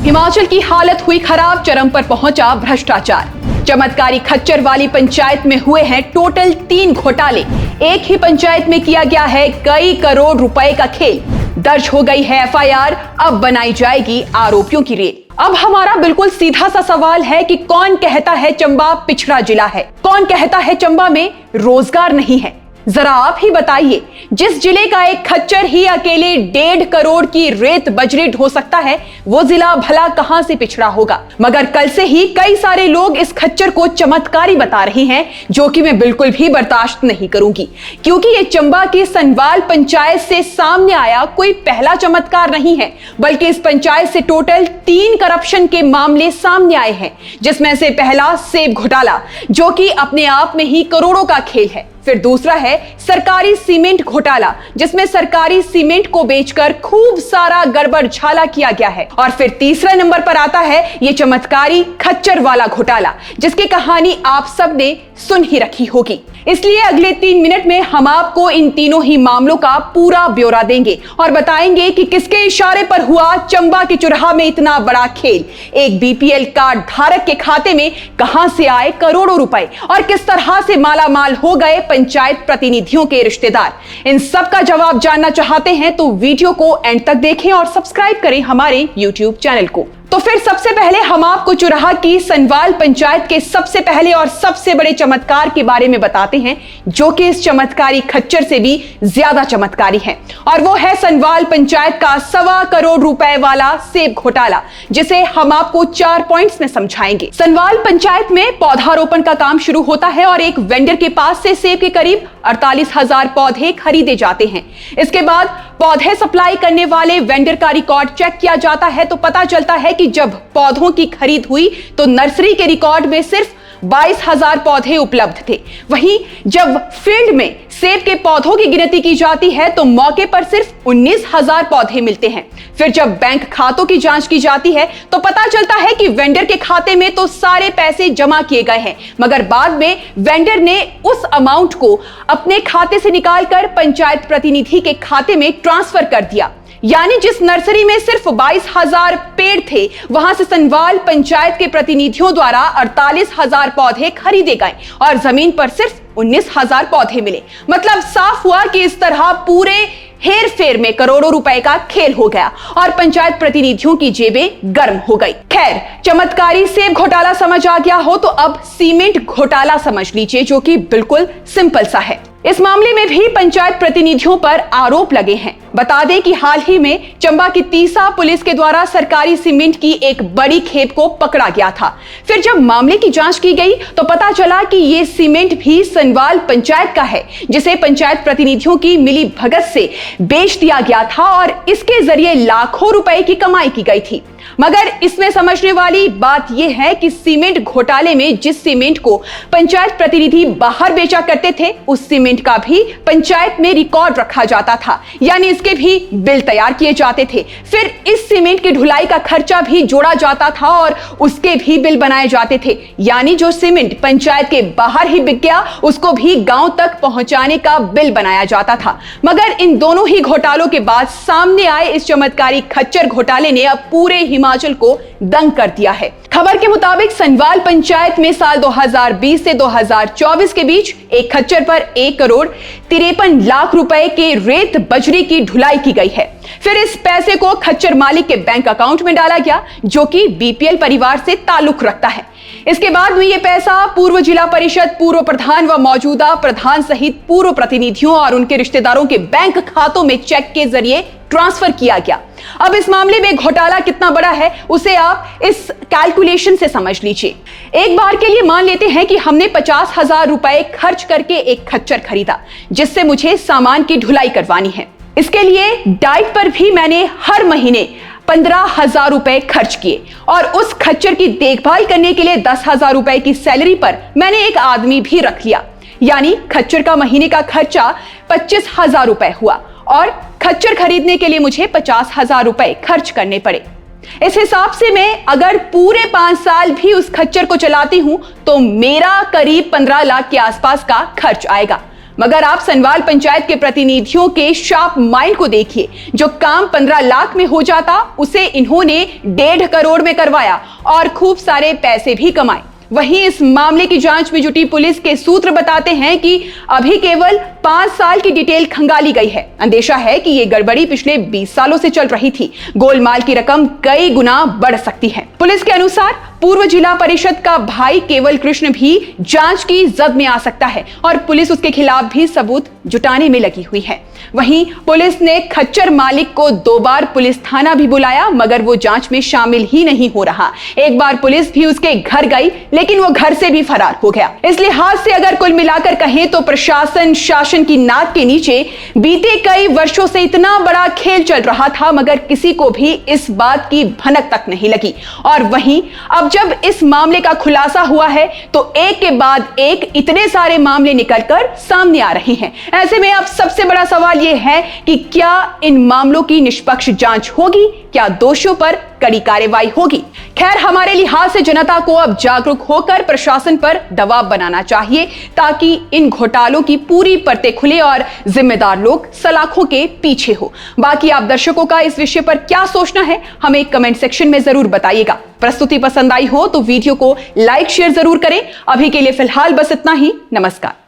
हिमाचल की हालत हुई खराब, चरम पर पहुंचा भ्रष्टाचार। चमत्कारी खच्चर वाली पंचायत में हुए हैं टोटल 3 घोटाले। एक ही पंचायत में किया गया है कई करोड़ रुपए का खेल। दर्ज हो गई है एफआईआर, अब बनाई जाएगी आरोपियों की रेड। अब हमारा बिल्कुल सीधा सा सवाल है कि कौन कहता है चंबा पिछड़ा जिला है? कौन कहता है चंबा में रोजगार नहीं है? जरा आप ही बताइए, जिस जिले का एक खच्चर ही अकेले 1.5 करोड़ की रेत बजरी ढो सकता है, वो जिला भला कहां से पिछड़ा होगा। मगर कल से ही कई सारे लोग इस खच्चर को चमत्कारी बता रहे हैं, जो कि मैं बिल्कुल भी बर्दाश्त नहीं करूंगी, क्योंकि ये चंबा की सनवाल पंचायत से सामने आया कोई पहला चमत्कार नहीं है, बल्कि इस पंचायत से टोटल 3 करप्शन के मामले सामने आए हैं, जिसमें से पहला सेब घोटाला, जो कि अपने आप में ही करोड़ों का खेल है। फिर दूसरा है सरकारी सीमेंट घोटाला, जिसमें सरकारी सीमेंट को बेचकर खूब सारा गड़बड़ झाला किया गया है। और फिर तीसरा नंबर पर आता है ये चमत्कारी खच्चर वाला घोटाला, जिसकी कहानी आप सबने सुन ही रखी होगी। इसलिए अगले 3 मिनट में हम आपको इन तीनों ही मामलों का पूरा ब्यौरा देंगे और बताएंगे कि किसके इशारे पर हुआ चंबा के चुराहा में इतना बड़ा खेल। एक बीपीएल कार्ड धारक के खाते में कहां से आए करोड़ों रुपए और किस तरह से मालामाल हो गए पंचायत प्रतिनिधियों के रिश्तेदार। इन सब का जवाब जानना चाहते हैं तो वीडियो को एंड तक देखें और सब्सक्राइब करें हमारे यूट्यूब चैनल को। तो फिर सबसे पहले हम आपको चुराहा की सनवाल पंचायत के सबसे पहले और सबसे बड़े चमत्कार के बारे में बताते हैं, जो कि इस चमत्कारी खच्चर से भी ज्यादा चमत्कारी है। और वो है सनवाल पंचायत का 1.25 करोड़ रुपए वाला सेब घोटाला, जिसे हम आपको 4 पॉइंट्स में समझाएंगे। सनवाल पंचायत में पौधारोपण का काम शुरू होता है और एक वेंडर के पास से सेब के करीब 48,000 पौधे खरीदे जाते हैं। इसके बाद पौधे सप्लाई करने वाले वेंडर का रिकॉर्ड चेक किया जाता है तो पता चलता है कि जब पौधों की खरीद हुई तो नर्सरी के रिकॉर्ड में सिर्फ 22,000 पौधे उपलब्ध थे। वहीं जब फील्ड में सेब के पौधों की गिनती की जाती है तो मौके पर सिर्फ 19,000 पौधे मिलते हैं। फिर जब बैंक खातों की जांच की जाती है तो पता चलता है कि वेंडर के खाते में तो सारे पैसे जमा किए गए हैं, मगर बाद में वेंडर ने उस अमाउंट को अपने खाते से निकालकर पंचायत प्रतिनिधि के खाते में ट्रांसफर कर दिया। यानी जिस नर्सरी में सिर्फ 22,000 पेड़ थे, वहां से सनवाल पंचायत के प्रतिनिधियों द्वारा 48,000 पौधे खरीदे गए और जमीन पर सिर्फ 19,000 पौधे मिले। मतलब साफ हुआ कि इस तरह पूरे हेर फेर में करोड़ों रुपए का खेल हो गया और पंचायत प्रतिनिधियों की जेबें गर्म हो गई। खैर, चमत्कारी सेब घोटाला समझ आ गया हो तो अब सीमेंट घोटाला समझ लीजिए, जो कि बिल्कुल सिंपल सा है। इस मामले में भी पंचायत प्रतिनिधियों पर आरोप लगे हैं। बता दें कि हाल ही में चंबा की तीसा पुलिस के द्वारा सरकारी सीमेंट की एक बड़ी खेप को पकड़ा गया था। फिर जब मामले की जांच की गई तो पता चला कि ये सीमेंट भी सनवाल पंचायत का है, जिसे पंचायत प्रतिनिधियों की मिली भगत से बेच दिया गया था और इसके जरिए लाखों रुपए की कमाई की गई थी। मगर इसमें समझने वाली बात यह है कि सीमेंट घोटाले में जिस सीमेंट को पंचायत प्रतिनिधि बाहर बेचा करते थे, उस सीमेंट का भी पंचायत में रिकॉर्ड रखा जाता था, यानी इसके भी बिल तैयार किए जाते थे। फिर इस सीमेंट की ढुलाई का खर्चा भी जोड़ा जाता था और उसके भी बिल बनाए जाते थे। यानी जो सीमेंट पंचायत के बाहर ही बिक गया, उसको भी गांव तक पहुंचाने का बिल बनाया जाता था। मगर इन दोनों ही घोटालों के बाद सामने आए इस चमत्कारी खच्चर घोटाले ने अब पूरे हिमाचल को दंग कर दिया है। खबर के मुताबिक सनवाल पंचायत में साल 2020 से 2024 के बीच एक खच्चर पर 1 करोड़ 53 लाख रुपए के रेत बजरी की ढुलाई की गई है। फिर इस पैसे को खच्चर मालिक के बैंक अकाउंट में डाला गया, जो कि बीपीएल परिवार से ताल्लुक रखता है। इसके बाद में यह पैसा पूर्व जिला परिषद, पूर्व प्रधान व मौजूदा प्रधान सहित पूर्व प्रतिनिधियों और उनके रिश्तेदारों के बैंक खातों में चेक के जरिए ट्रांसफर किया गया। अब इस मामले में घोटाला कितना बड़ा है उसे आप इस कैलकुलेशन से समझ लीजिए। एक बार के लिए मान लेते हैं कि हमने 50,000 रुपए खर्च करके एक खच्चर खरीदा, जिससे मुझे सामान की ढुलाई करवानी है। इसके लिए डाइट पर भी मैंने हर महीने 15,000 रुपए खर्च किए और उस खच्चर की देखभाल करने के लिए 10,000 रुपए की सैलरी पर मैंने एक आदमी भी रख लिया। यानी खच्चर का महीने का खर्चा 25,000 रुपए हुआ और खच्चर खरीदने के लिए मुझे 50,000 रुपए खर्च करने पड़े। इस हिसाब से मैं अगर पूरे 5 साल भी उस खच्चर को चलाती हूं तो मेरा करीब 15 लाख के आसपास का खर्च आएगा। मगर आप सनवाल पंचायत के प्रतिनिधियों के शार्प माइंड को देखिए। जो काम 15 लाख में हो जाता उसे इन्होंने 1.5 करोड़ में करवाया और खूब सारे पैसे भी कमाए। वहीं इस मामले की जांच में जुटी पुलिस के सूत्र बताते हैं कि अभी केवल 5 साल की डिटेल खंगाली गई है। अंदेशा है कि यह गड़बड़ी पिछले 20 सालों से चल रही थी। गोलमाल की रकम कई गुना बढ़ सकती है। पुलिस के अनुसार पूर्व जिला परिषद का भाई केवल कृष्ण भी जांच की जद में आ सकता है और पुलिस उसके खिलाफ भी सबूत जुटाने में लगी हुई है। वहीं पुलिस ने खच्चर मालिक को 2 बार पुलिस थाना भी बुलाया, मगर वो जांच में शामिल ही नहीं हो रहा। एक बार पुलिस भी उसके घर गई, लेकिन वो घर से भी फरार हो गया। इस लिहाज से अगर कुल मिलाकर कहें तो प्रशासन शासन की नाक के नीचे बीते कई वर्षों से इतना बड़ा खेल चल रहा था, मगर किसी को भी इस बात की भनक तक नहीं लगी। और वहीं अब जब इस मामले का खुलासा हुआ है तो एक के बाद एक इतने सारे मामले निकलकर सामने आ रहे हैं। ऐसे में अब सबसे बड़ा सवाल यह है कि क्या इन मामलों की निष्पक्ष जांच होगी, क्या दोषियों पर कड़ी कार्रवाई होगी। खैर, हमारे लिहाज से जनता को अब जागरूक होकर प्रशासन पर दबाव बनाना चाहिए ताकि इन घोटालों की पूरी परतें खुले और जिम्मेदार लोग सलाखों के पीछे हो। बाकी आप दर्शकों का इस विषय पर क्या सोचना है, हमें कमेंट सेक्शन में जरूर बताइएगा। प्रस्तुति पसंद आई हो तो वीडियो को लाइक शेयर जरूर करें। अभी के लिए फिलहाल बस इतना ही। नमस्कार।